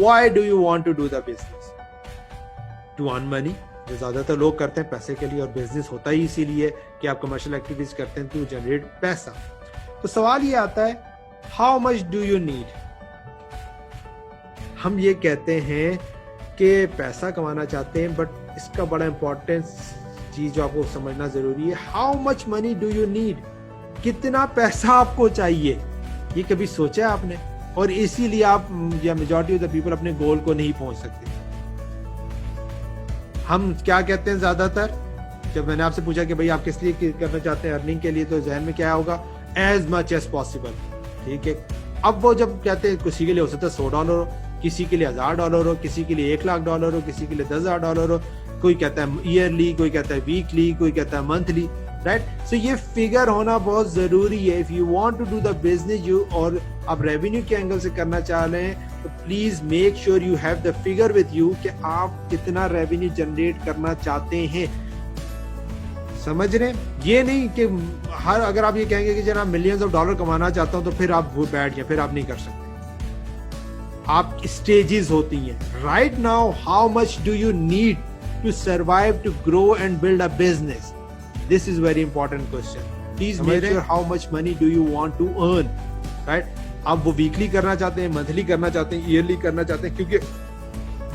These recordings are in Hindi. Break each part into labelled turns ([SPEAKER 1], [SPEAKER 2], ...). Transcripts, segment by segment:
[SPEAKER 1] Why do you want to do the business? To earn money, जो ज्यादातर लोग करते हैं पैसे के लिए, और बिजनेस होता ही इसीलिए कि आप कमर्शियल एक्टिविटीज करते हैं टू जनरेट पैसा। तो सवाल ये आता है, how much do you need? हम ये कहते हैं कि पैसा कमाना चाहते हैं, बट इसका बड़ा इंपॉर्टेंट चीज जो आपको समझना जरूरी है, how much money do you need? कितना पैसा आपको चाहिए? ये कभी सोचा है आपने? और इसीलिए आप या मेजॉरिटी ऑफ द पीपल अपने गोल को नहीं पहुंच सकते। हम क्या कहते हैं ज्यादातर, जब मैंने आपसे पूछा कि भाई आप किस लिए करना चाहते हैं अर्निंग के लिए, तो जहन में क्या होगा, एज मच एज पॉसिबल। ठीक है, अब वो जब कहते हैं, किसी के लिए हो सकता है $100 हो, किसी के लिए $1000 हो, किसी के लिए $1,00,000 हो, किसी के लिए $10,000 हो, कोई कहता है ईयरली, कोई कहता है वीकली, कोई कहता है मंथली, राइट? सो ये फिगर होना बहुत जरूरी है। If you want to do the business you, और आप रेवेन्यू के एंगल से करना चाह रहे हैं, तो please make sure you have the figure with you कि आप कितना रेवेन्यू जनरेट करना चाहते हैं। समझ रहे हैं? ये नहीं कि हर, अगर आप ये कहेंगे कि जनाब मिलियंस ऑफ डॉलर कमाना चाहता हूं, तो फिर आप वो बैठ जाए, फिर आप नहीं कर सकते। आप स्टेजेस होती हैं। Right now, how much do you need to survive, to grow and build a business? This is very important question. Please make sure how much money do you want to earn, right? आप वो वीकली करना चाहते हैं, मंथली करना चाहते हैं, ईयरली करना चाहते हैं, क्योंकि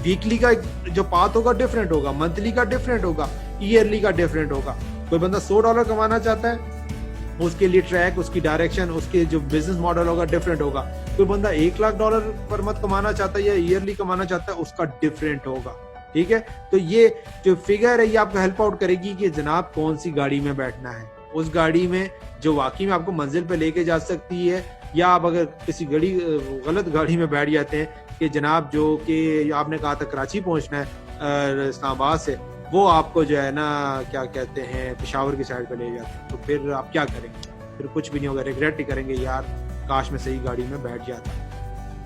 [SPEAKER 1] वीकली का जो पाथ होगा डिफरेंट होगा, मंथली का डिफरेंट होगा, ईयरली का डिफरेंट होगा। कोई बंदा $100 कमाना चाहता है, उसके लिए ट्रैक, उसकी डायरेक्शन, उसके जो बिजनेस मॉडल होगा डिफरेंट होगा। कोई बंदा $1,00,000 पर मंथ कमाना चाहता है या ईयरली कमाना चाहता है, उसका डिफरेंट होगा। ठीक है, तो ये जो फिगर है ये आपको हेल्प आउट करेगी कि जनाब कौन सी गाड़ी में बैठना है, उस गाड़ी में जो वाकई में आपको मंजिल पे लेके जा सकती है, या आप अगर किसी गलत गाड़ी में बैठ जाते हैं कि जनाब जो कि आपने कहा था कराची पहुंचना है इस्लामाबाद से, वो आपको जो है ना क्या कहते हैं पेशावर की साइड पे ले जाते हैं, तो फिर आप क्या करेंगे? फिर कुछ भी नहीं होगा, रिग्रेट ही करेंगे, यार काश में सही गाड़ी में बैठ जाता।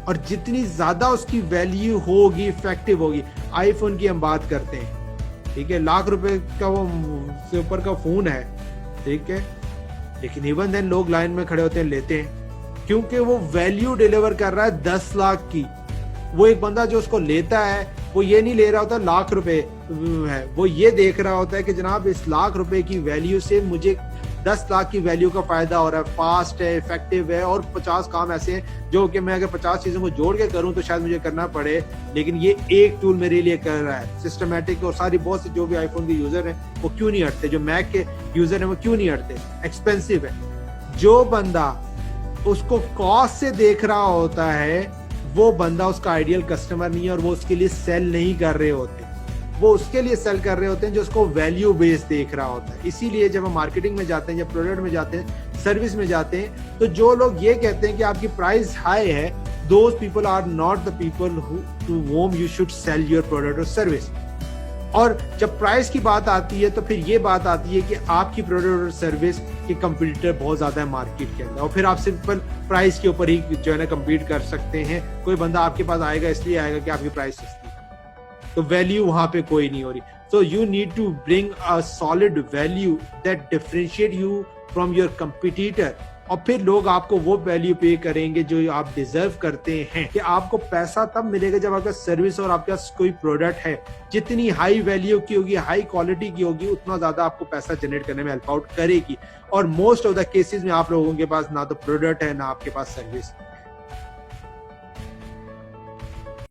[SPEAKER 1] और जितनी ज्यादा उसकी वैल्यू होगी, इफेक्टिव होगी। आईफोन की हम बात करते हैं, ठीक है, ₹1,00,000 का वो से ऊपर का फोन है, ठीक है, लेकिन इवन देन लोग लाइन में खड़े होते हैं, लेते हैं, क्योंकि वो वैल्यू डिलीवर कर रहा है 10 लाख की। वो एक बंदा जो उसको लेता है, वो ये नहीं ले रहा होता ₹1,00,000 है, वो ये देख रहा होता है कि जनाब इस ₹1,00,000 की वैल्यू से मुझे 10 लाख की वैल्यू का फायदा हो रहा है, फास्ट है, इफेक्टिव है, और 50 काम ऐसे हैं जो कि मैं अगर 50 चीजों को जोड़ के करूं तो शायद मुझे करना पड़े, लेकिन ये एक टूल मेरे लिए कर रहा है सिस्टमैटिक। और सारी बहुत से जो भी आईफोन के यूजर हैं वो क्यों नहीं हटते, जो मैक के यूजर हैं वो क्यों नहीं हटते? एक्सपेंसिव है। जो बंदा उसको कॉस्ट से देख रहा होता है, वो बंदा उसका आइडियल कस्टमर नहीं है, और वो उसके लिए सेल नहीं कर रहे होते, वो उसके लिए सेल कर रहे होते हैं जो उसको वैल्यू बेस देख रहा होता है। इसीलिए जब हम मार्केटिंग में जाते हैं, जब प्रोडक्ट में जाते हैं, सर्विस में जाते हैं, तो जो लोग ये कहते हैं कि आपकी प्राइस हाई है, those people are not the people to whom you should sell your product और सर्विस। और जब प्राइस की बात आती है, तो फिर ये बात आती है कि आपकी प्रोडक्ट और सर्विस के कंपटीटर बहुत ज्यादा है मार्केट के अंदर, और फिर आप सिंपल प्राइस के ऊपर ही जो है ना कम्पीट कर सकते हैं। कोई बंदा आपके पास आएगा इसलिए आएगा कि आपकी प्राइस सस्ती है, तो वैल्यू वहां पे कोई नहीं हो रही। So you need to bring a solid value that differentiate you from your competitor, और फिर लोग आपको वो वैल्यू पे करेंगे जो आप डिजर्व करते हैं। कि आपको पैसा तब मिलेगा जब आपका सर्विस और आपका कोई प्रोडक्ट है, जितनी हाई वैल्यू की होगी, हाई क्वालिटी की होगी, उतना ज्यादा आपको पैसा जनरेट करने में हेल्प आउट करेगी। और मोस्ट ऑफ द केसेस में आप लोगों के पास ना तो प्रोडक्ट है, ना आपके पास सर्विस।